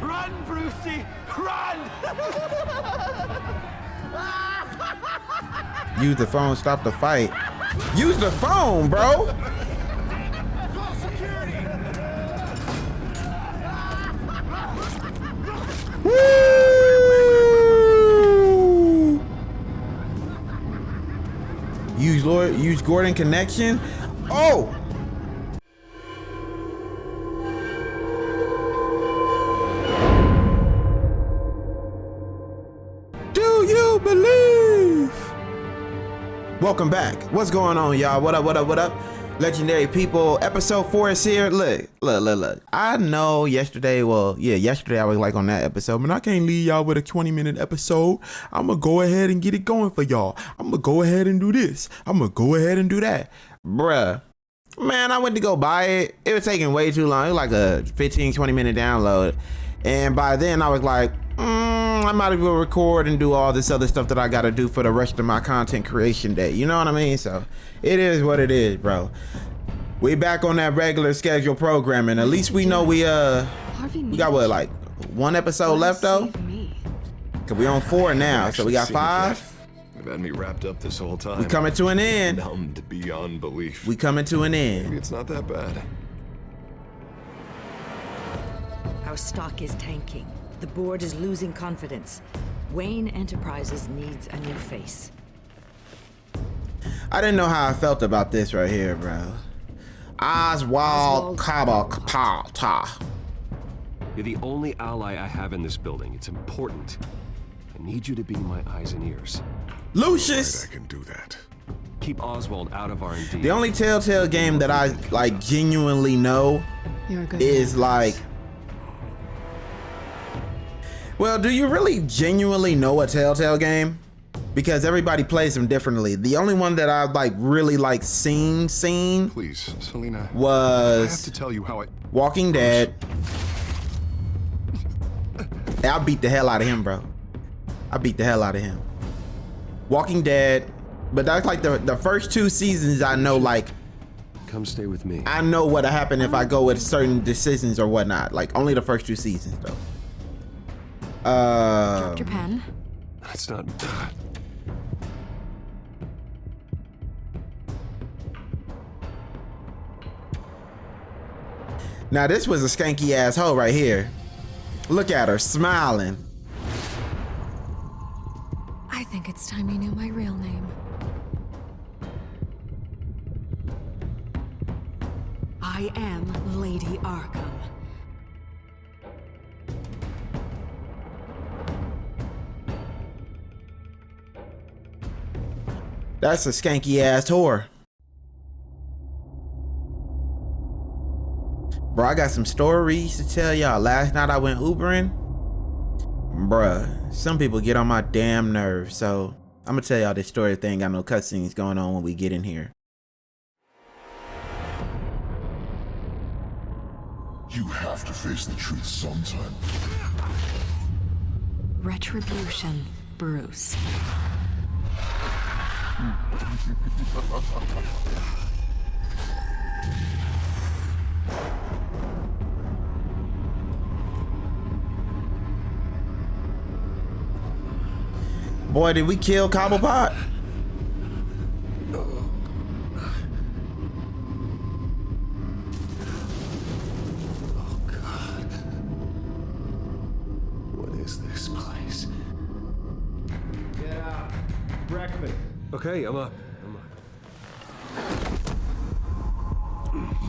Run, Brucey! Run! Use the phone, stop the fight. Use the phone, bro! Call security! Woo! Use Gordon connection. Oh! Do you believe? Welcome back. What's going on, y'all? What up, what up, what up? Legendary people, episode 4 is here. Look. I know yesterday I was like on that episode, but I can't leave y'all with a 20-minute episode. I'm gonna go ahead and get it going for y'all. I'm gonna go ahead and do this. I'm gonna go ahead and do that. Bruh, man, I went to go buy it. It was taking way too long. It was like a 15-20 minute download. And by then I was like, I might as well record and do all this other stuff that I gotta do for the rest of my content creation day. You know what I mean? So it is what it is, bro. We back on that regular schedule programming. At least we know we got what, like one episode left though? Cause we on 4 now, so we got 5. You've had me wrapped up this whole time. We coming to an end. Numbed beyond belief. We coming to an end. Maybe it's not that bad. Our stock is tanking. The board is losing confidence. Wayne Enterprises needs a new face. I didn't know how I felt about this right here, bro. Oswald Kabakapata. You're the only ally I have in this building. It's important. I need you to be my eyes and ears. Lucius! Right, I can do that. Keep Oswald out of R&D. The only Telltale game that I like genuinely know is like... Well, do you really genuinely know a Telltale game? Because everybody plays them differently. The only one that I like really like seen Please, Selena. was I have to tell you how Walking Dead. I beat the hell out of him, bro. I beat the hell out of him. Walking Dead, but that's like the first 2 seasons. I know, like, come stay with me. I know what'll happen if I go with certain decisions or whatnot. Like only the first 2 seasons though. Drop your pen. That's not. Now this was a skanky ass hoe right here. Look at her smiling. I think it's time you knew my real name. I am Lady Arkham. That's a skanky ass whore. Bro, I got some stories to tell y'all. Last night I went Ubering. Bruh, some people get on my damn nerves. So I'm gonna tell y'all this story thing. Got no cutscenes going on when we get in here. You have to face the truth sometime. Retribution, Bruce. Boy, did we kill Cobblepot? Oh God. What is this place? Get out. Breakfast. Okay, I'm up.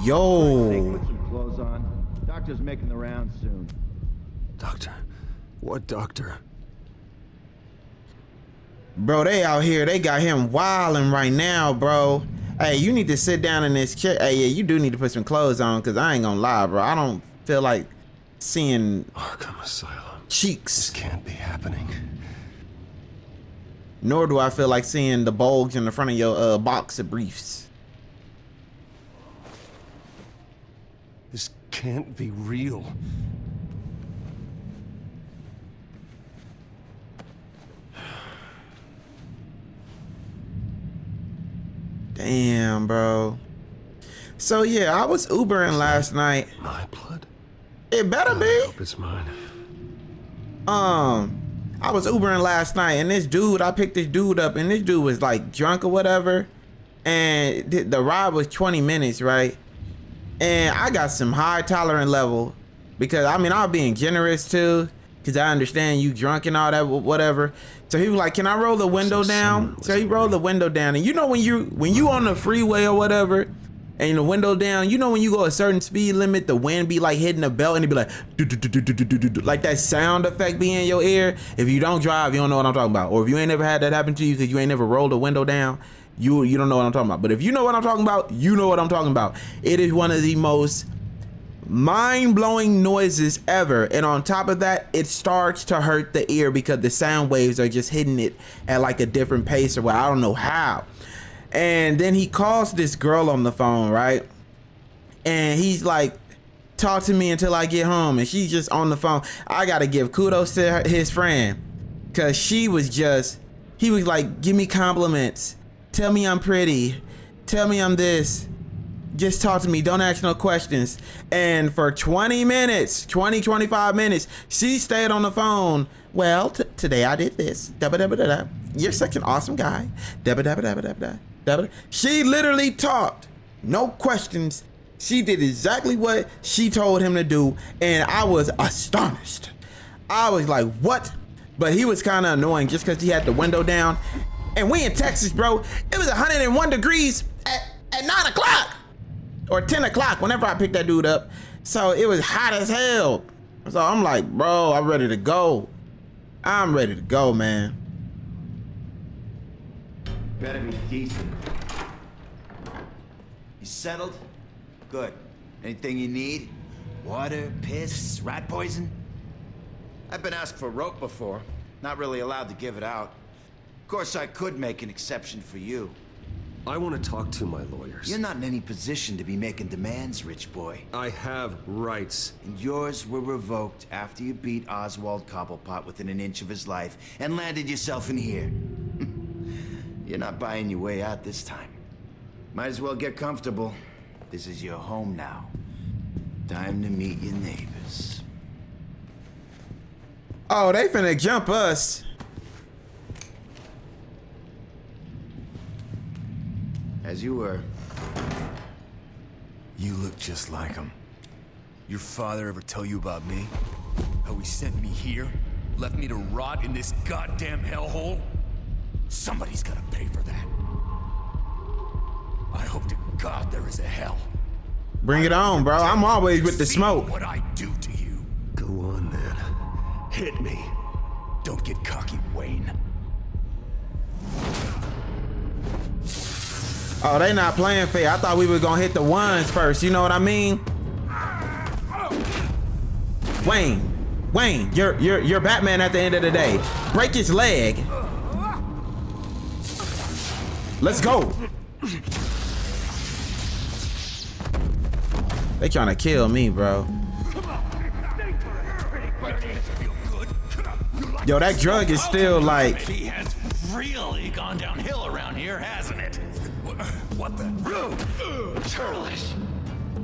Hey, Yo. put some clothes on. Doctor's making the rounds soon. Doctor. What doctor? Bro, they out here. They got him wilding right now, bro. Hey, you need to sit down in this chair. Hey, yeah, you do need to put some clothes on, because I ain't gonna lie, bro. I don't feel like seeing Arkham Asylum. cheeks. This can't be happening. Nor do I feel like seeing the bulge in the front of your box of briefs. This can't be real. Damn, bro. So yeah, I was Ubering last night. My blood? It better I be. hope it's mine. I was Ubering last night, and I picked this dude up, and this dude was like drunk or whatever, and the ride was 20 minutes, right? And I got some high tolerant level because I mean I was being generous too, because I understand you drunk and all that, whatever. So he was like, "Can I roll the window down?" So he rolled the window down, and you know when you on the freeway or whatever, and the window down, you know when you go a certain speed limit, the wind be like hitting the belt, and it be like like that sound effect be in your ear. If you don't drive, you don't know what I'm talking about, or if you ain't never had that happen to you because you ain't never rolled the window down, you don't know what I'm talking about. But if you know what I'm talking about, you know what I'm talking about. It is one of the most mind-blowing noises ever, and on top of that, it starts to hurt the ear because the sound waves are just hitting it at like a different pace, or what, I don't know how. And then he calls this girl on the phone, right? And he's like, "Talk to me until I get home," and she's just on the phone. I gotta give kudos to his friend, because he was like, "Give me compliments, tell me I'm pretty, tell me I'm this, just talk to me, don't ask no questions." And for 25 minutes, she stayed on the phone. "Well, today I did this. Da-ba-da-ba-da-da. You're such an awesome guy. Da-ba-da-ba-da-ba-da-ba-da. She literally talked, no questions. She did exactly what she told him to do, and I was astonished. I was like, what? But he was kind of annoying just because he had the window down. And we in Texas, bro. It was 101 degrees at 9 o'clock or 10 o'clock whenever I picked that dude up. So it was hot as hell. So I'm like, bro, I'm ready to go. I'm ready to go, man. Better be decent. You settled? Good. Anything you need? Water, piss, rat poison? I've been asked for rope before. Not really allowed to give it out. Of course, I could make an exception for you. I want to talk to my lawyers. You're not in any position to be making demands, rich boy. I have rights. And yours were revoked after you beat Oswald Cobblepot within an inch of his life and landed yourself in here. You're not buying your way out this time. Might as well get comfortable. This is your home now. Time to meet your neighbors. Oh, they finna jump us. As you were. You look just like him. Your father ever tell you about me? How he sent me here? Left me to rot in this goddamn hellhole? Somebody's gotta pay for that. I hope to God there is a hell. Bring it on, bro. I'm always with the smoke. What I do to you. Go on, then. Hit me. Don't get cocky, Wayne. Oh, they not playing fair. I thought we were gonna hit the ones first. You know what I mean? Wayne, you're Batman at the end of the day. Break his leg. Let's go. They trying to kill me, bro. Yo, that drug is still like. He has really gone downhill around here, hasn't it? What the? Churlish.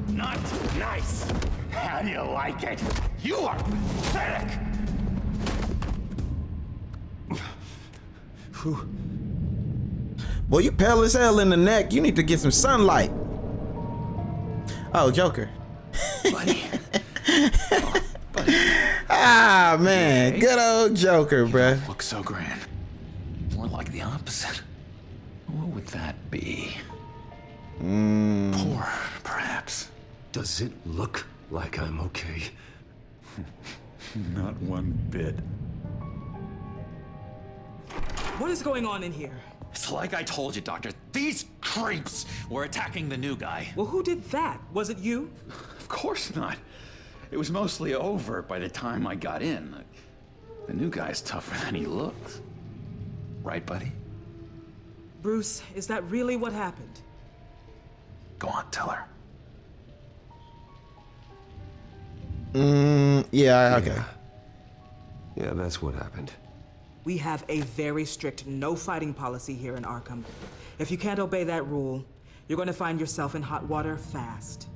Not nice. How do you like it? You are pathetic. Boy, you pale as hell in the neck. You need to get some sunlight. Oh, Joker. Buddy. Ah, man. Good old Joker, bruh. Look so grand. More like the opposite. What would that be? Poor, perhaps. Does it look like I'm okay? Not one bit. What is going on in here? It's like I told you, Doctor. These creeps were attacking the new guy. Well, who did that? Was it you? Of course not. It was mostly over by the time I got in. The new guy's tougher than he looks. Right, buddy? Bruce, is that really what happened? Go on, tell her. Yeah, okay. Yeah, that's what happened. We have a very strict no fighting policy here in Arkham. If you can't obey that rule, you're going to find yourself in hot water fast.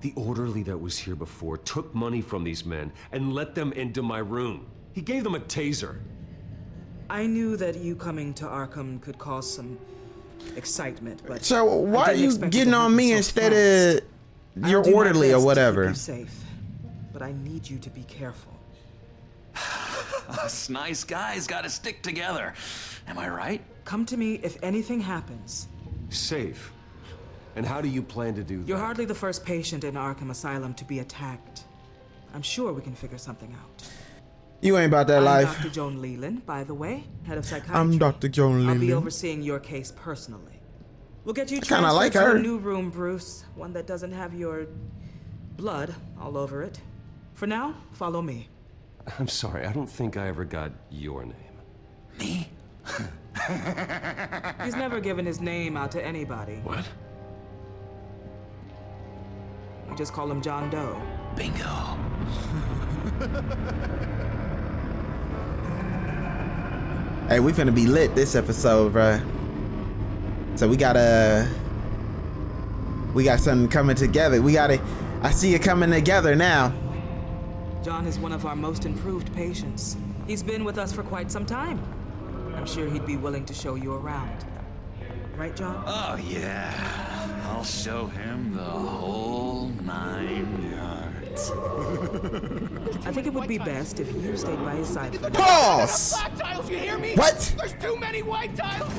The orderly that was here before took money from these men and let them into my room. He gave them a taser. I knew that you coming to Arkham could cause some excitement, but So why I are didn't you expect it getting to on happen me so instead fast. of your I'll do my orderly or best to whatever? keep you safe, but I need you to be careful. Us nice guys gotta stick together. Am I right? Come to me if anything happens. Safe. And how do you plan to do that? You're hardly the first patient in Arkham Asylum to be attacked. I'm sure we can figure something out. You ain't about that I'm life. Dr. Joan Leland, by the way, head of psychiatry. I'm Dr. Joan I'll be Leland. overseeing your case personally. We'll get you I kinda transferred like to her. a new room, Bruce. One that doesn't have your blood all over it. For now, follow me. I'm sorry, I don't think I ever got your name. Me? He's never given his name out to anybody. What? We just call him John Doe. Bingo. Hey, we finna be lit this episode, bruh. So we got something coming together. I see it coming together now. John is one of our most improved patients. He's been with us for quite some time. I'm sure he'd be willing to show you around. Right, John? Oh, yeah. I'll show him the whole 9 yards. I think it would be best if you stayed by his side for now. Pause! Black tiles, you hear me? What? There's too many white tiles!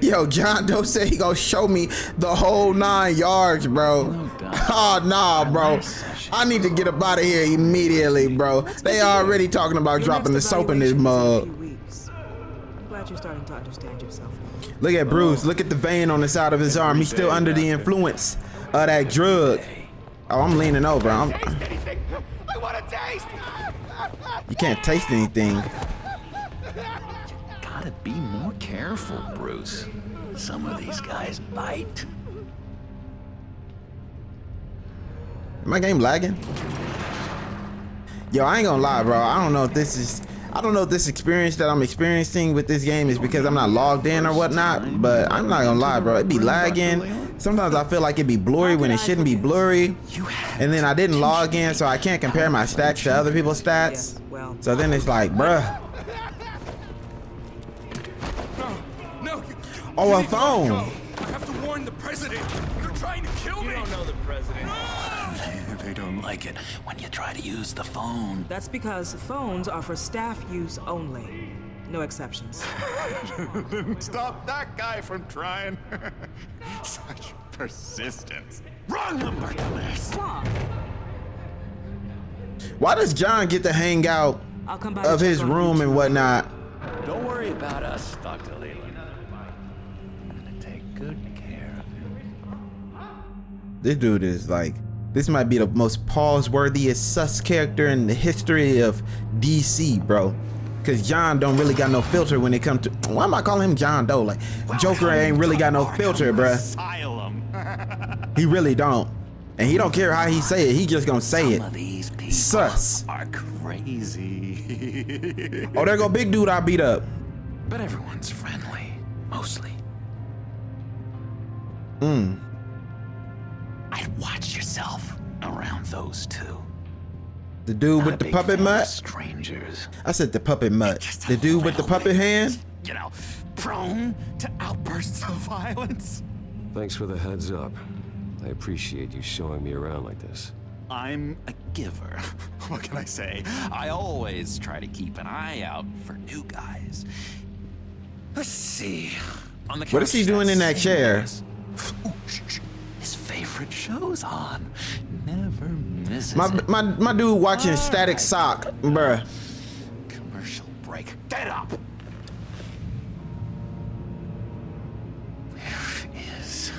Yo, John Doe said he gonna show me the whole 9 yards, bro. Oh, nah, bro. I need to get up out of here immediately, bro. They already talking about Your dropping the next soap in this evaluation is in a mug. few weeks. I'm glad you're starting to understand yourself. Look at Bruce. Look at the vein on the side of his arm. He's still under the influence of that drug. Oh, I'm leaning over. Taste anything! I want to taste! You can't taste anything. Gotta be more careful, Bruce. Some of these guys bite. My game lagging? Yo, I ain't gonna lie, bro. I don't know if this experience that I'm experiencing with this game is because I'm not logged in or whatnot, but I'm not gonna lie, bro. It be lagging. Sometimes I feel like it be blurry when it shouldn't be blurry. And then I didn't log in, so I can't compare my stats to other people's stats. So then it's like, bruh. Oh, a phone. I have to warn the president. You're trying to kill me. You don't know the president. They don't like it when you try to use the phone. That's because phones are for staff use only. No exceptions. Stop that guy from trying. Such persistence. Wrong number, dumbass. John, Why does John get to hang out I'll come by of to check his on room you and too. whatnot? Don't worry about us, Dr. Leland. I'm gonna take good care of him. This dude is like, this might be the most pause-worthiest sus character in the history of DC, bro. Cause John don't really got no filter when it comes to, why am I calling him John Doe? Like, Joker ain't really got no filter, bruh. Asylum. He really don't. And he don't care how he say it, he just gonna say Some of it. these people Sus. are crazy. Oh, there go big dude I beat up. But everyone's friendly, mostly. I'd watch yourself around those two. The dude Not with a the big puppet fan of mutt? Strangers. I said the puppet mutt. Just a The dude with the little puppet bit, hand? You know, prone to outbursts of violence. Thanks for the heads up. I appreciate you showing me around like this. I'm a giver. What can I say? I always try to keep an eye out for new guys. Let's see. On the What is he couch, doing in that chair? Ooh, shh. His favorite show's on. Never misses it. My dude watching Static Sock, bruh. Commercial break. Get up! Where is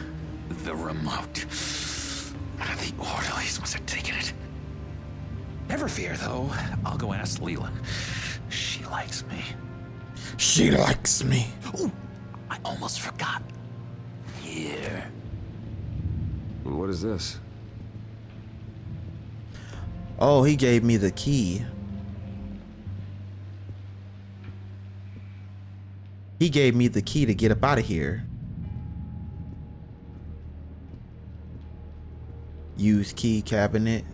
the remote? The orderlies must have taken it. Never fear, though. I'll go ask Leland. She likes me. She likes me. Ooh, I almost forgot. Here. And what is this? Oh, he gave me the key. He gave me the key to get up out of here. Use key cabinet.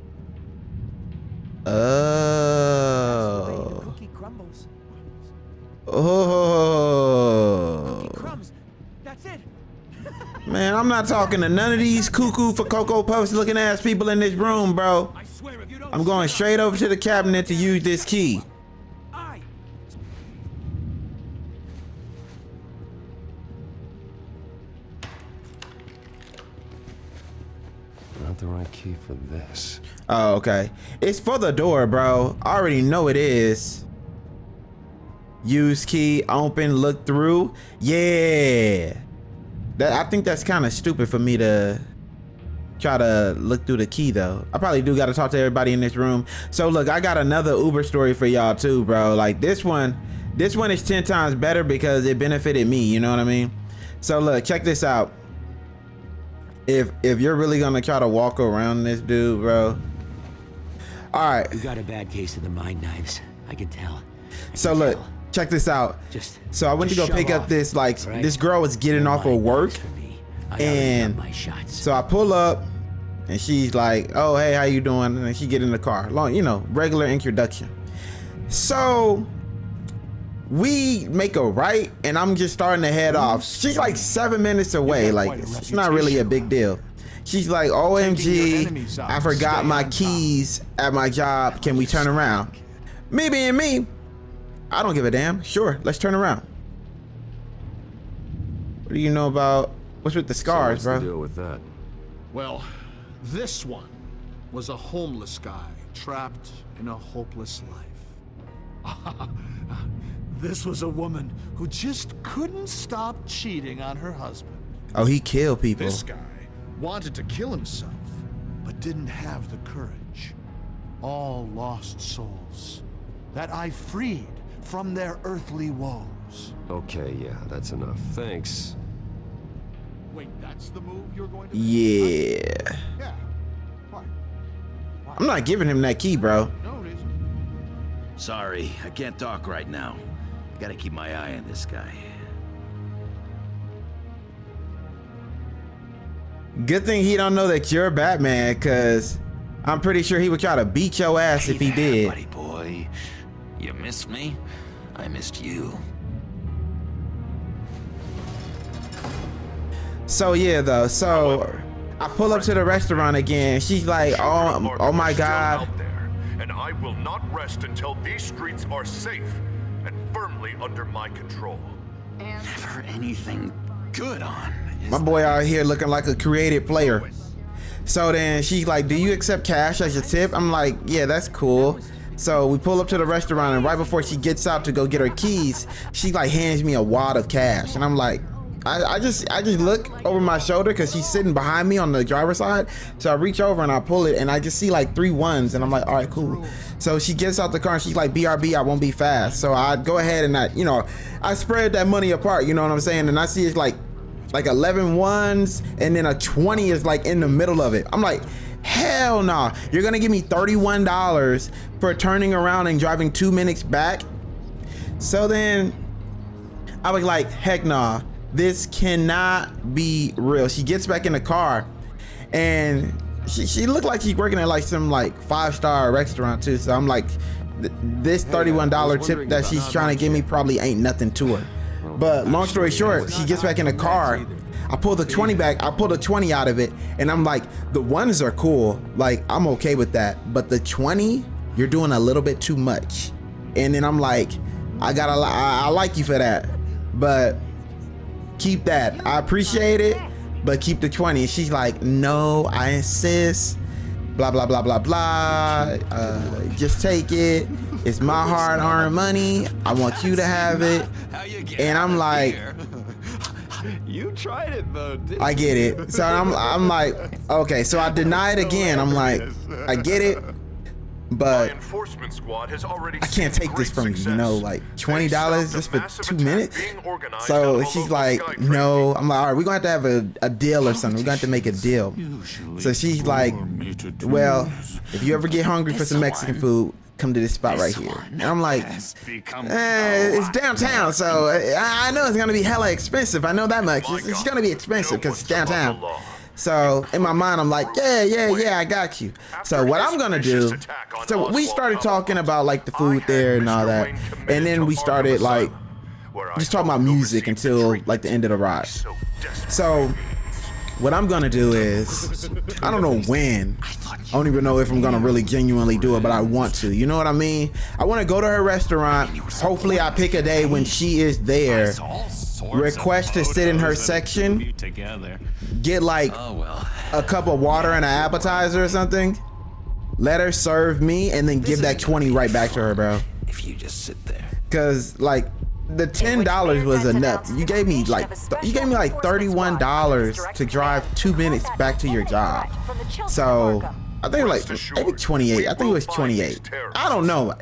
Oh. Cookie crumbles. Oh. Cookie crumbs. That's it. Man, I'm not talking to none of these cuckoo for Cocoa Puffs looking ass people in this room, bro. I swear if you don't. I'm going straight over to the cabinet to use this key. Not the right key for this. Oh, okay. It's for the door, bro. I already know it is. Use key, open, look through. Yeah. I think that's kind of stupid for me to try to look through the key though. I probably do got to talk to everybody in this room. So look, I got another Uber story for y'all too, bro. Like this one is 10 times better because it benefited me, you know what I mean? So look, check this out. If you're really gonna try to walk around this dude, bro. All right. You got a bad case of the mind knives. I can tell. So look, check this out. So I went to go pick up this, like, this girl was getting off of work, and so I pull up, and she's like, "Oh, hey, how you doing?" And she get in the car, long, you know, regular introduction. So we make a right, and I'm just starting to head off. She's like 7 minutes away, like it's not really a big deal. She's like, "OMG, I forgot my keys at my job. Can we turn around?" Me being me, I don't give a damn. Sure, let's turn around. What do you know about what's with the scars, so what's bro? the deal with that? Well, this one was a homeless guy trapped in a hopeless life. This was a woman who just couldn't stop cheating on her husband. Oh, he killed people. This guy wanted to kill himself, but didn't have the courage. All lost souls that I freed from their earthly woes. Okay, yeah, that's enough. Thanks. Wait, that's the move you're going to make? Yeah. Yeah. What? I'm not giving him that key, bro. No reason. Sorry, I can't talk right now. I gotta keep my eye on this guy. Good thing he don't know that you're Batman, cause I'm pretty sure he would try to beat your ass if he did. Buddy boy, you missed me? I missed you. So yeah, though. So I pull up to the restaurant again. She's like, "Oh my God." And I will not rest until these streets are safe and firmly under my control. Never anything good on. My boy out here looking like a creative player. So then she's like, "Do you accept cash as your tip?" I'm like, "Yeah, that's cool." So we pull up to the restaurant, and right before she gets out to go get her keys, she like hands me a wad of cash, and I'm like, I just look over my shoulder because she's sitting behind me on the driver's side. So I reach over and I pull it, and I just see like 3 ones, and I'm like, all right, cool. So she gets out the car and she's like, "BRB, I won't be fast." So I go ahead and I spread that money apart, you know what I'm saying? And I see it's like 11 ones, and then a 20 is like in the middle of it. I'm like, hell nah, you're gonna give me $31 for turning around and driving 2 minutes back? So then I was like, heck nah, this cannot be real. She gets back in the car, and she looked like she's working at like some like 5-star restaurant too. So I'm like, this $31 tip that she's trying to give me probably ain't nothing to her. But long story short, she gets back in the car. I pull the 20 back. I pull the 20 out of it, and I'm like, the ones are cool. Like, I'm okay with that. But the 20, you're doing a little bit too much. And then I'm like, I like you for that, but keep that. I appreciate it, but keep the 20. And she's like, "No, I insist. Blah blah blah blah blah. Just take it. It's my hard-earned money. I want you to have it." And I'm like, You tried it though, didn't I get it. So I'm like, okay. So I deny it again. I'm like, I get it, but Enforcement squad has already I can't take this from you. You know, like $20 just for 2 minutes. So she's like, "No." I'm like, "All right, we're gonna have to have a deal or something. We're gonna have to make a deal." So she's like, "Well, if you ever get hungry for some Mexican food, come to this spot right here." And I'm like, it's downtown, so I know it's gonna be hella expensive. I know that much. It's gonna be expensive because it's downtown. So in my mind, I'm like, yeah, I got you. So what I'm gonna do, so we started talking about like the food there and all that, and then we started like just talking about music until like the end of the ride. So what I'm gonna do is, I don't know when, I don't even know if I'm gonna really genuinely do it, but I want to, you know what I mean? I wanna go to her restaurant, hopefully I pick a day when she is there, request to sit in her section, get like a cup of water and an appetizer or something, let her serve me, and then give that 20 right back to her, bro. If you just sit there. Cause like, the $10 was enough. You gave me like $31 to drive 2 minutes back to your job. So I think like maybe 28. I think it was 28. I don't know.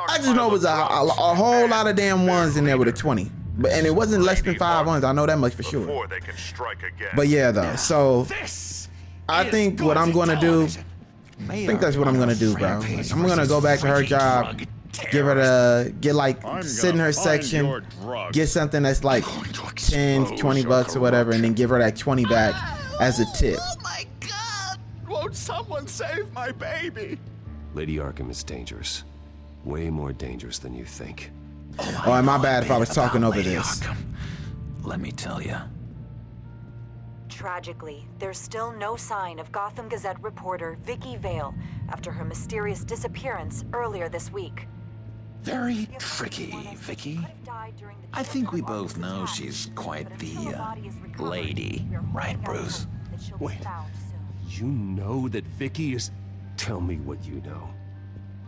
I just know it was a whole lot of damn ones in there with a 20. And it wasn't less than 5 ones. I know that much for sure. But yeah, though. So I think what I'm gonna do, I think that's what I'm gonna do, bro. Like, I'm gonna go back to her job. Give her sit in her section, get something that's like 10, 20 bucks or whatever, and then give her that 20 back as a tip. Oh my God! Won't someone save my baby? Lady Arkham is dangerous. Way more dangerous than you think. Oh, and my bad if I was talking over this. Arkham. Let me tell you. Tragically, there's still no sign of Gotham Gazette reporter Vicky Vale after her mysterious disappearance earlier this week. Very tricky, Vicky. I think we both know she's quite the lady, right, Bruce? Wait, you know that Vicky is... Tell me what you know.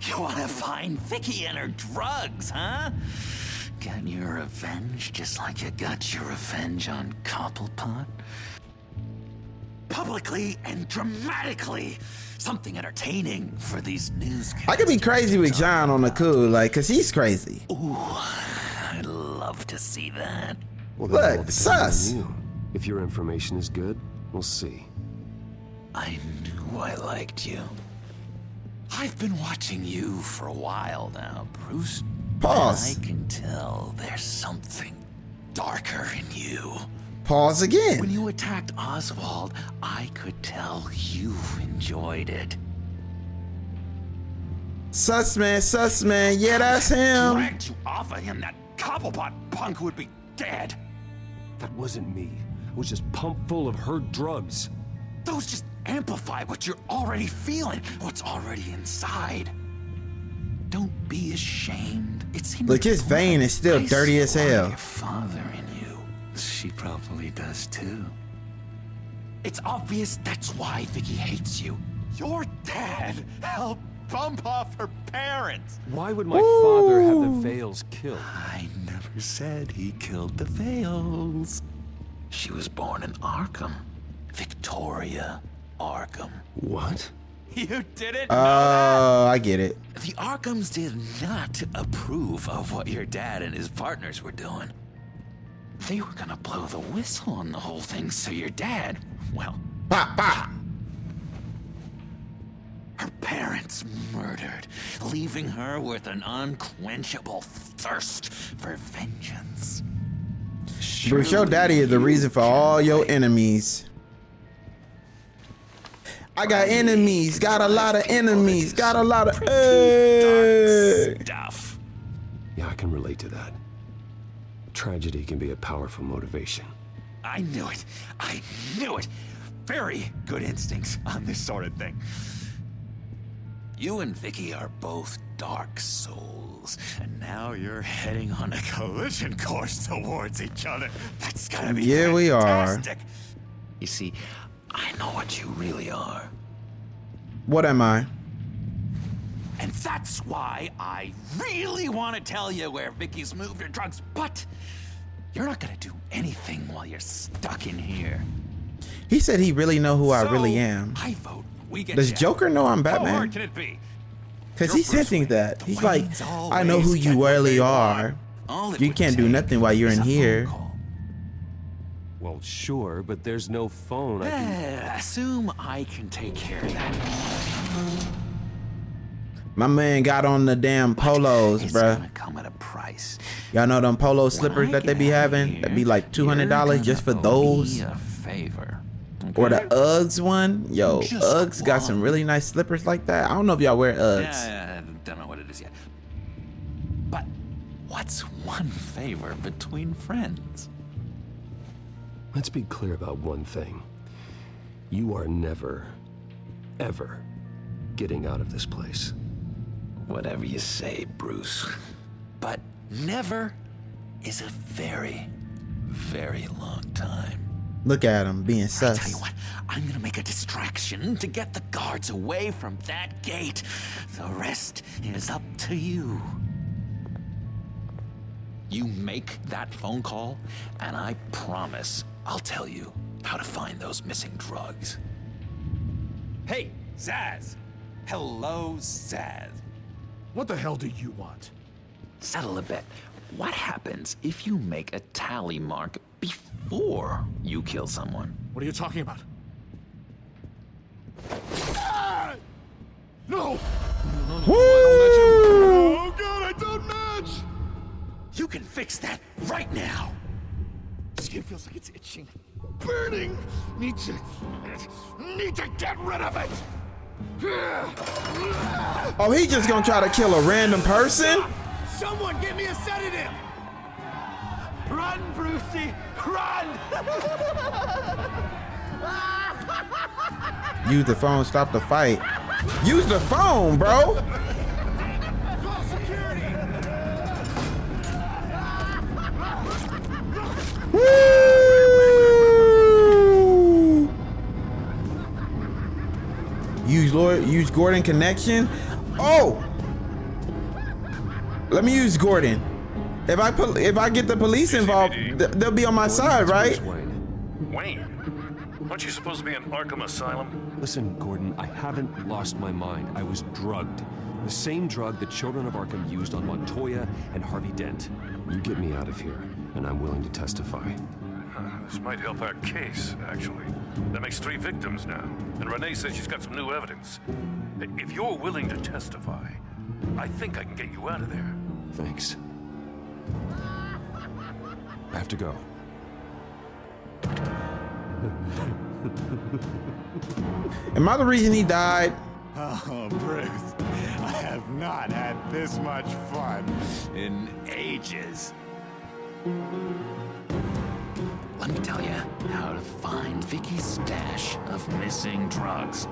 You want to find Vicky and her drugs, huh? Get your revenge just like you got your revenge on Cobblepot? Publicly and dramatically. Something entertaining for these newscasts. I could be crazy with John on the cool, like, cause he's crazy. Ooh, I'd love to see that. Well, look, sus. If your information is good, we'll see. I knew I liked you. I've been watching you for a while now, Bruce. Pause. I can tell there's something darker in you. Pause again. When you attacked Oswald, I could tell you enjoyed it. Sus man, yeah, that's him. Dragged you off of him, that Cobblepot punk would be dead. That wasn't me. It was just pumped full of her drugs. Those just amplify what you're already feeling, what's already inside. Don't be ashamed. It's in Look, his vein is still dirty as hell. Your father in you. She probably does too. It's obvious that's why Vicky hates you. Your dad helped bump off her parents. Why would my father have the Vales killed? I never said he killed the Vales. She was born in Arkham. Victoria Arkham. What? You didn't know that? I get it. The Arkhams did not approve of what your dad and his partners were doing. They were gonna blow the whistle on the whole thing, so your dad, well... Pop, pop. Her parents murdered, leaving her with an unquenchable thirst for vengeance. Bruce, your daddy is the reason for all your enemies. I got enemies, got a lot of enemies, got a lot of stuff. Yeah, I can relate to that. Tragedy can be a powerful motivation. I knew it. I knew it. Very good instincts on this sort of thing. You and Vicky are both dark souls, and now you're heading on a collision course towards each other. That's gotta be yeah, we are. Fantastic. You see, I know what you really are. What am I? And that's why I really want to tell you where Vicky's moved her drugs, but you're not gonna do anything while you're stuck in here. He said he really know who I really am. I vote we get Does Joker know I'm Batman? How hard can it be? Because he's hinting that. He's like, I know who you really are. You can't do nothing while you're in here. Well, sure, but there's no phone. Assume I can take care of that. My man got on the damn polos, bruh. Gonna come at a price. Y'all know them polo slippers that they be having? That'd be like $200 just for those. Me a favor, Or the Uggs one. Yo, Just Uggs got some really nice slippers like that. I don't know if y'all wear Uggs. Yeah, I don't know what it is yet. But what's one favor between friends? Let's be clear about one thing. You are never, ever getting out of this place. Whatever you say, Bruce. But never is a very, very long time. Look at him being I sus. tell you what, I'm gonna make a distraction to get the guards away from that gate. The rest is up to you. You make that phone call, and I promise I'll tell you how to find those missing drugs. Hey, Zaz! Hello, Zaz. What the hell do you want? Settle a bet. What happens if you make a tally mark before you kill someone? What are you talking about? Ah! No! Woo! Oh god, I don't match! You can fix that right now. Skin feels like it's itching. Burning! Need to get rid of it! Oh, he just gonna try to kill a random person? Someone give me a sedative! Run, Brucey! Run! Use the phone, stop the fight. Use the phone, bro! Call security! Woo! Use Gordon connection. Oh! Let me use Gordon. If I get the police involved, they'll be on my side, right? Wayne, aren't you supposed to be in Arkham Asylum? Listen, Gordon, I haven't lost my mind. I was drugged. The same drug the children of Arkham used on Montoya and Harvey Dent. You get me out of here, and I'm willing to testify. This might help our case, actually. That makes 3 victims now, and Renee says she's got some new evidence. If you're willing to testify, I think I can get you out of there. Thanks. I have to go. Am I the reason he died? Oh, Bruce, I have not had this much fun in ages. Let me tell you how to find Vicky's stash of missing drugs.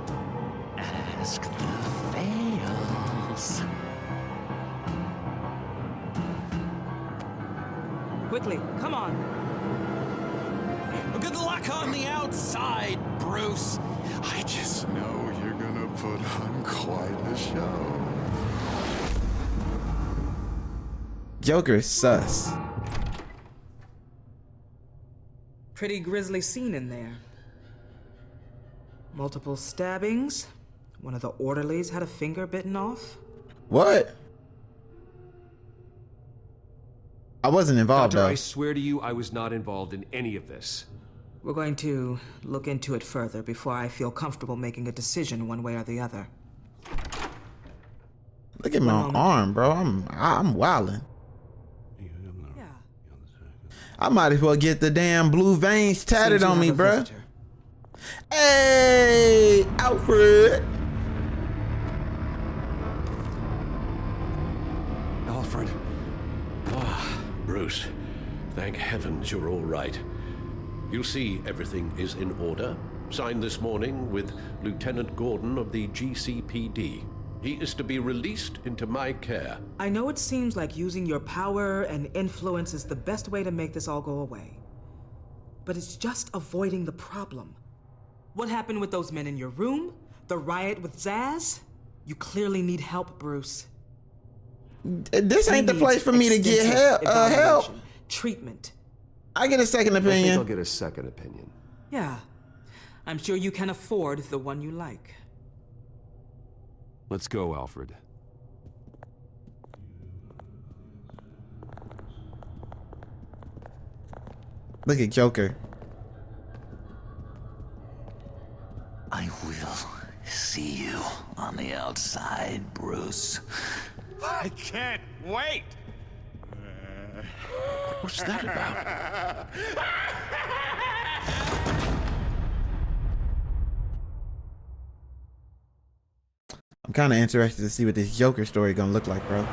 Ask the Vales. Quickly, come on. Good luck on the outside, Bruce. I just know you're gonna put on quite a show. Joker is sus. Pretty grisly scene in there. Multiple stabbings. One of the orderlies had a finger bitten off. What? I wasn't involved, Doctor, though. I swear to you, I was not involved in any of this. We're going to look into it further before I feel comfortable making a decision one way or the other. Look at my arm, bro. I'm wildin'. Yeah. I might as well get the damn blue veins tatted on me, bro. Hey, Alfred. Alfred. Bruce, thank heavens you're all right. You see, everything is in order. Signed this morning with Lieutenant Gordon of the GCPD. He is to be released into my care. I know it seems like using your power and influence is the best way to make this all go away. But it's just avoiding the problem. What happened with those men in your room? The riot with Zaz? You clearly need help, Bruce. This ain't the place for me to get help. Treatment. I get a second I think opinion. I'll get a second opinion. Yeah. I'm sure you can afford the one you like. Let's go, Alfred. Look at Joker. I will see you on the outside, Bruce. I can't wait! What's that about? I'm kind of interested to see what this Joker story gonna look like, bro.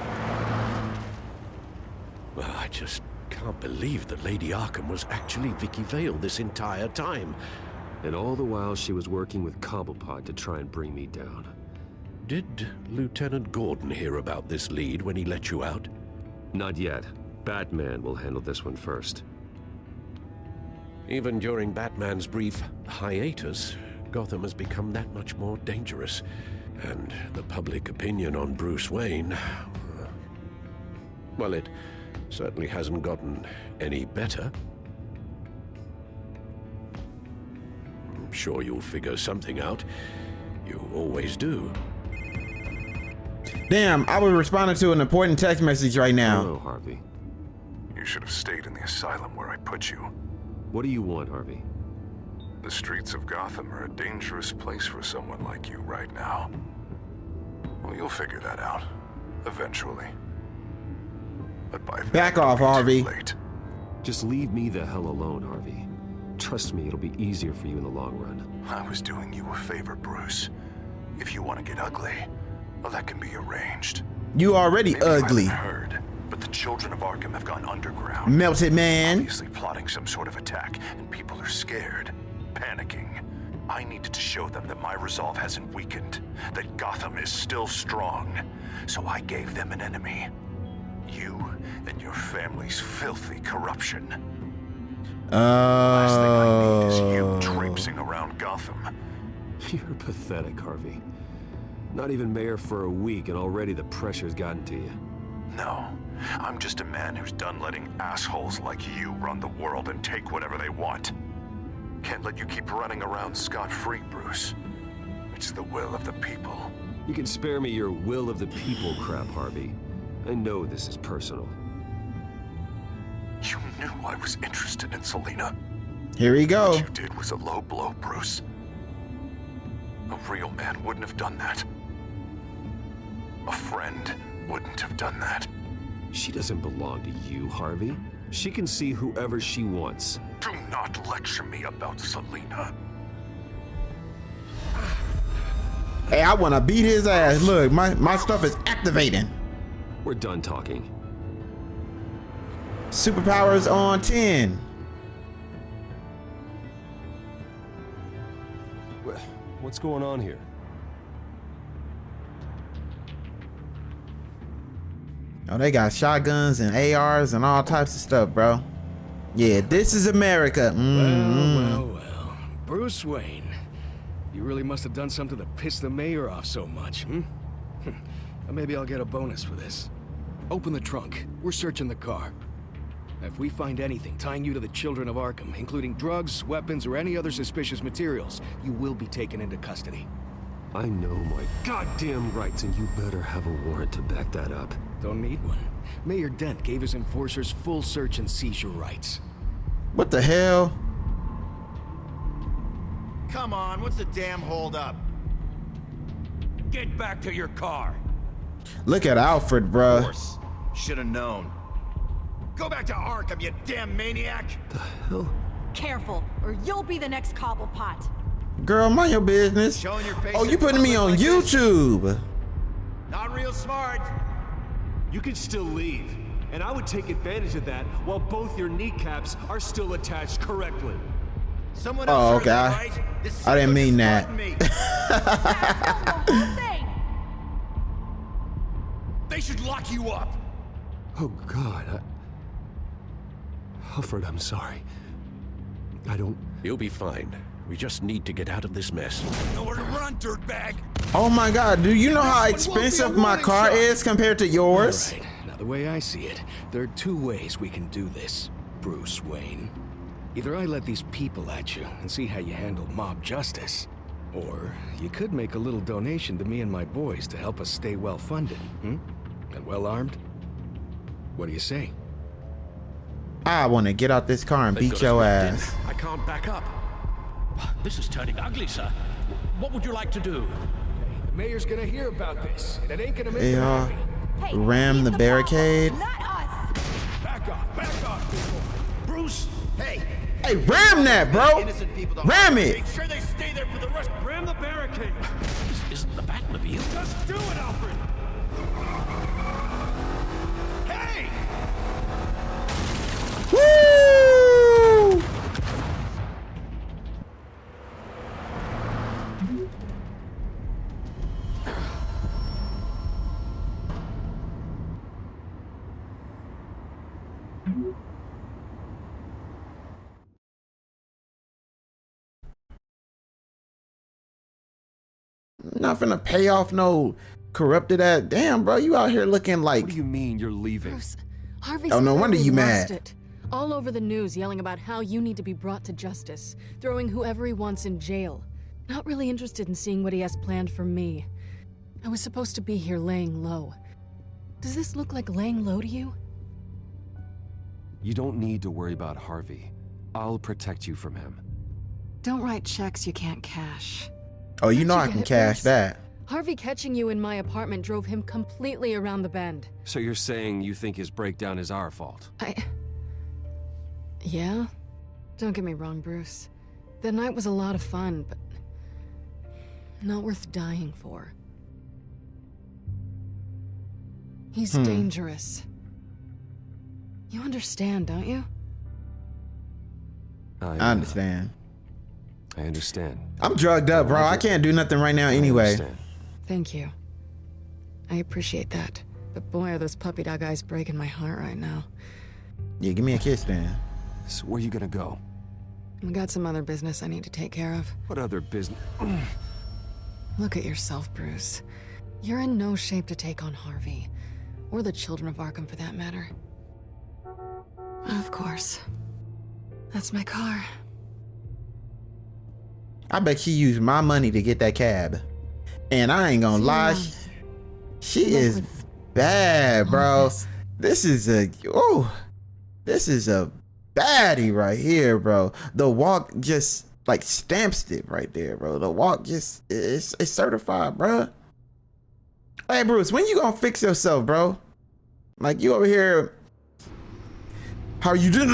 Well, I just can't believe that Lady Arkham was actually Vicky Vale this entire time. And all the while she was working with Cobblepot to try and bring me down. Did Lieutenant Gordon hear about this lead when he let you out? Not yet. Batman will handle this one first. Even during Batman's brief hiatus, Gotham has become that much more dangerous. And the public opinion on Bruce Wayne... well, it certainly hasn't gotten any better. I'm sure you'll figure something out. You always do. Damn, I was responding to an important text message right now. Hello, Harvey. You should have stayed in the asylum where I put you. What do you want, Harvey? The streets of Gotham are a dangerous place for someone like you right now. Well, you'll figure that out. Eventually. But by back off, Harvey. Late. Just leave me the hell alone, Harvey. Trust me, it'll be easier for you in the long run. I was doing you a favor, Bruce. If you want to get ugly, well, that can be arranged. You already Maybe ugly. You haven't heard, but the children of Arkham have gone underground. Melted man. Obviously plotting some sort of attack, and people are scared, panicking. I needed to show them that my resolve hasn't weakened, that Gotham is still strong. So I gave them an enemy. You and your family's filthy corruption. Last thing I need is you traipsing around Gotham. You're pathetic, Harvey. Not even mayor for a week and already the pressure's gotten to you. No, I'm just a man who's done letting assholes like you run the world and take whatever they want. Can't let you keep running around scot-free, Bruce. It's the will of the people. You can spare me your will of the people crap, Harvey. I know this is personal. You knew I was interested in Selina. Here we go. What you did was a low blow, Bruce. A real man wouldn't have done that. A friend wouldn't have done that. She doesn't belong to you, Harvey. She can see whoever she wants. Do not lecture me about Selina. Hey, I want to beat his ass. Look, my stuff is activating. We're done talking. Superpowers on 10. What's going on here? Oh, they got shotguns and ARs and all types of stuff, bro. Yeah, this is America. Well. Bruce Wayne. You really must have done something to piss the mayor off so much, hmm? Maybe I'll get a bonus for this. Open the trunk. We're searching the car. If we find anything tying you to the children of Arkham, including drugs, weapons, or any other suspicious materials, you will be taken into custody. I know my goddamn rights, and you better have a warrant to back that up. Don't need one. Mayor Dent gave his enforcers full search and seizure rights. What the hell? Come on, what's the damn holdup? Get back to your car. Look at Alfred, bro. Should have known. Go back to Arkham, you damn maniac! The hell? Careful, or you'll be the next Cobblepot. Girl, mind your business. Showing your face Oh, you putting me on YouTube? Not real smart. You can still leave, and I would take advantage of that while both your kneecaps are still attached correctly. Someone Oh, else okay. right? I didn't mean that. They should lock you up. Oh, God. Alfred, I'm sorry. I don't... You'll be fine. We just need to get out of this mess. Nowhere to run, dirtbag. Oh my God, do you know how expensive my car is compared to yours? All right. Now, the way I see it, there are two ways we can do this, Bruce Wayne. Either I let these people at you and see how you handle mob justice, or you could make a little donation to me and my boys to help us stay well-funded, And well-armed? What do you say? I want to get out this car and They've beat got your us ripped ass. in. I can't back up. This is turning ugly, sir. What would you like to do? The mayor's gonna hear about this, and it ain't gonna make him Yeah. happy. Ram the barricade. Back off, people. Bruce, hey, Hey, ram that, bro. Ram it. Make sure they stay there for the rest. Ram the barricade! This isn't the Batmobile. Just do it, Alfred. Hey! Woo! Not finna pay off no corrupted ass. Damn, bro, you out here looking like. What do you mean you're leaving? Bruce, Harvey's Oh, no wonder you lost mad. it. All over the news yelling about how you need to be brought to justice, throwing whoever he wants in jail. Not really interested in seeing what he has planned for me. I was supposed to be here laying low. Does this look like laying low to you? You don't need to worry about Harvey. I'll protect you from him. Don't write checks you can't cash. Oh, you know Don't I get can it, cash Bruce? that. Harvey catching you in my apartment drove him completely around the bend. So you're saying you think his breakdown is our fault? Yeah? Don't get me wrong, Bruce. The night was a lot of fun, but not worth dying for. He's dangerous. You understand, don't you? I understand. I understand. I'm drugged up, bro. I can't do nothing right now anyway. Thank you. I appreciate that. But boy, are those puppy dog eyes breaking my heart right now. Yeah, give me a kiss then. So where you gonna go? I got some other business I need to take care of. What other business? Look at yourself, Bruce. You're in no shape to take on Harvey. Or the children of Arkham, for that matter. Of course. That's my car. I bet she used my money to get that cab. And I ain't gonna lie, she is bad, bro. This is a baddie right here, bro. The walk just like stamps it right there, bro. The walk just it's certified, bro. Hey Bruce, when you gonna fix yourself, bro? Like you over here. How you doing?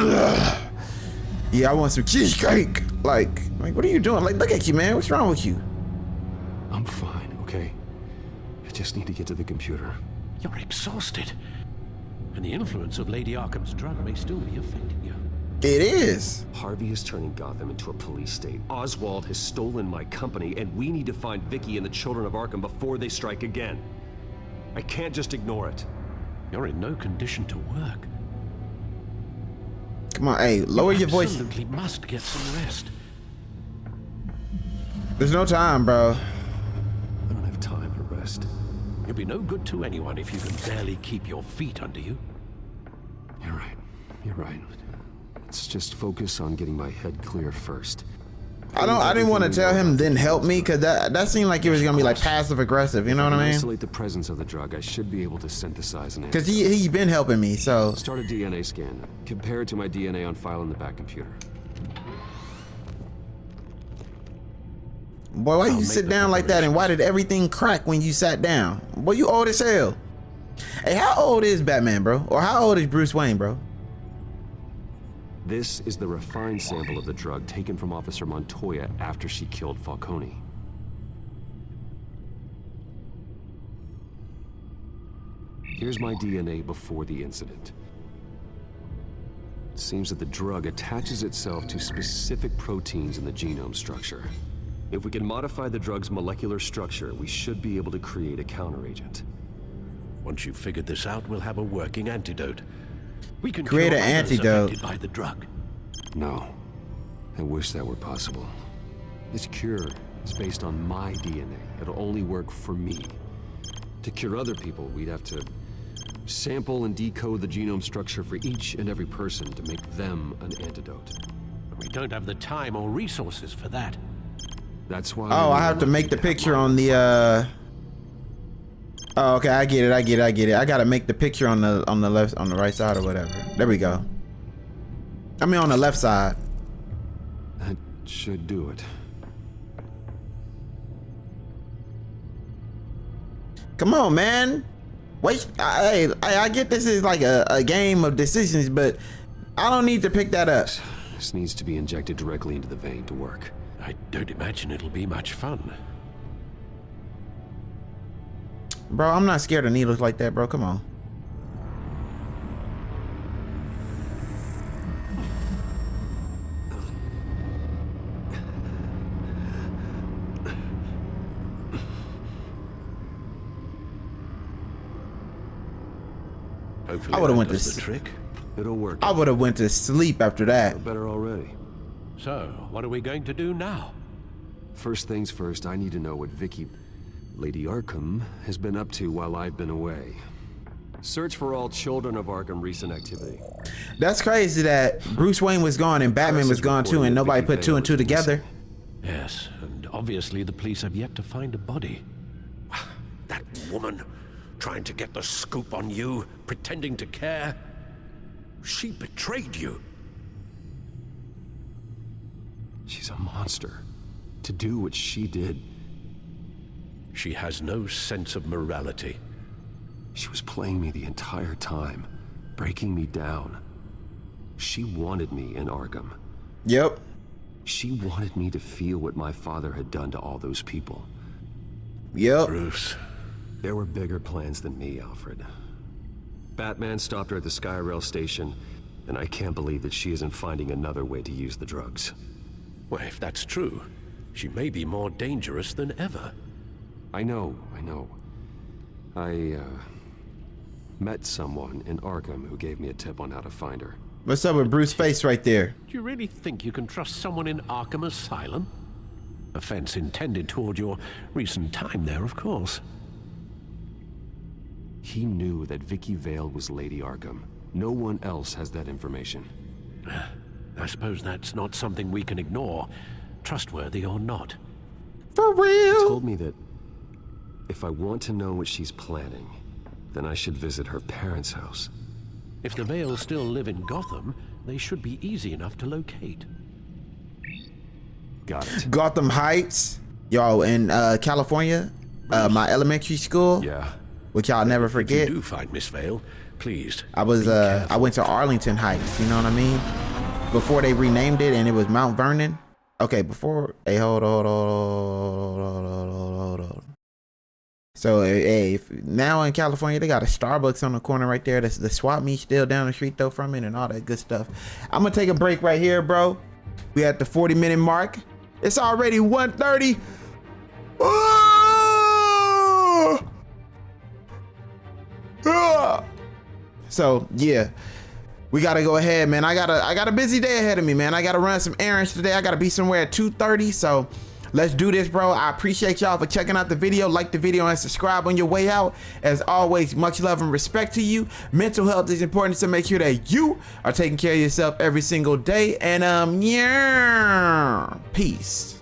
Yeah, I want some cheesecake. Like what are you doing? Like, look at you, man. What's wrong with you? I'm fine, okay? I just need to get to the computer. You're exhausted. And the influence of Lady Arkham's drug may still be affecting you. It is. Harvey is turning Gotham into a police state. Oswald has stolen my company, and we need to find Vicky and the children of Arkham before they strike again. I can't just ignore it. You're in no condition to work. Come on, hey, lower your voice. You absolutely must get some rest. There's no time, bro. I don't have time to rest. You'll be no good to anyone if you can barely keep your feet under you. You're right. You're right. Let's just focus on getting my head clear first. I didn't want to tell him then help me, because that seemed like it was gonna be like passive aggressive, you know what I mean? Isolate the presence of the drug, I should be able to synthesize an answer. Because he been helping me, so. Start a DNA scan. Compare it to my DNA on file in the back computer. Boy, why you sit down like that, and why did everything crack when you sat down? Boy, you old as hell. Hey, how old is Batman, bro? Or how old is Bruce Wayne, bro? This is the refined sample of the drug taken from Officer Montoya after she killed Falcone. Here's my DNA before the incident. It seems that the drug attaches itself to specific proteins in the genome structure. If we can modify the drug's molecular structure, we should be able to create a counteragent. Once you've figured this out, we'll have a working antidote. We can create an antidote by the drug. No. I wish that were possible. This cure is based on my DNA. It'll only work for me. To cure other people, we'd have to sample and decode the genome structure for each and every person to make them an antidote. We don't have the time or resources for that. That's why. Oh, I have to make the picture on the Oh, okay, I get it. I gotta make the picture on the left, on the right side or whatever. There we go. I mean on the left side. That should do it. Come on, man. Wait, I get this is like a game of decisions, but I don't need to pick that up. This needs to be injected directly into the vein to work. I don't imagine it'll be much fun. Bro, I'm not scared of needles like that, bro. Come on. Hopefully I would have went does to the trick. It'll work. I would have went to sleep after that. Better already. So, what are we going to do now? First things first, I need to know what Lady Arkham, has been up to while I've been away. Search for all children of Arkham recent activity. That's crazy that Bruce Wayne was gone and Batman was gone too, and nobody put two and two together. Yes, and obviously the police have yet to find a body. That woman, trying to get the scoop on you, pretending to care. She betrayed you. She's a monster. To do what she did. She has no sense of morality. She was playing me the entire time, breaking me down. She wanted me in Arkham. Yep. She wanted me to feel what my father had done to all those people. Yep. Bruce. There were bigger plans than me, Alfred. Batman stopped her at the Skyrail station, and I can't believe that she isn't finding another way to use the drugs. Well, if that's true, she may be more dangerous than ever. I know. I met someone in Arkham who gave me a tip on how to find her. What's up with Bruce's face right there? Do you really think you can trust someone in Arkham Asylum? Offense intended toward your recent time there, of course. He knew that Vicky Vale was Lady Arkham. No one else has that information. I suppose that's not something we can ignore, trustworthy or not. For real? He told me that if I want to know what she's planning, then I should visit her parents' house. If the Vales still live in Gotham, they should be easy enough to locate. Got it. Gotham Heights, y'all, in California, my elementary school. Yeah. Which y'all never forget. If you do find Miss Vale, please. I went to Arlington Heights, you know what I mean? Before they renamed it and it was Mount Vernon. Okay, before, hey, hold on. So, hey, now in California, they got a Starbucks on the corner right there. That's the swap meet still down the street though from it and all that good stuff. I'm gonna take a break right here, bro. We at the 40-minute mark. It's already 1:30. So yeah, we gotta go ahead, man. I got a busy day ahead of me, man. I gotta run some errands today. I gotta be somewhere at 2:30. So let's do this, bro. I appreciate y'all for checking out the video. Like the video and subscribe on your way out. As always, much love and respect to you. Mental health is important, so make sure that you are taking care of yourself every single day. And yeah, peace.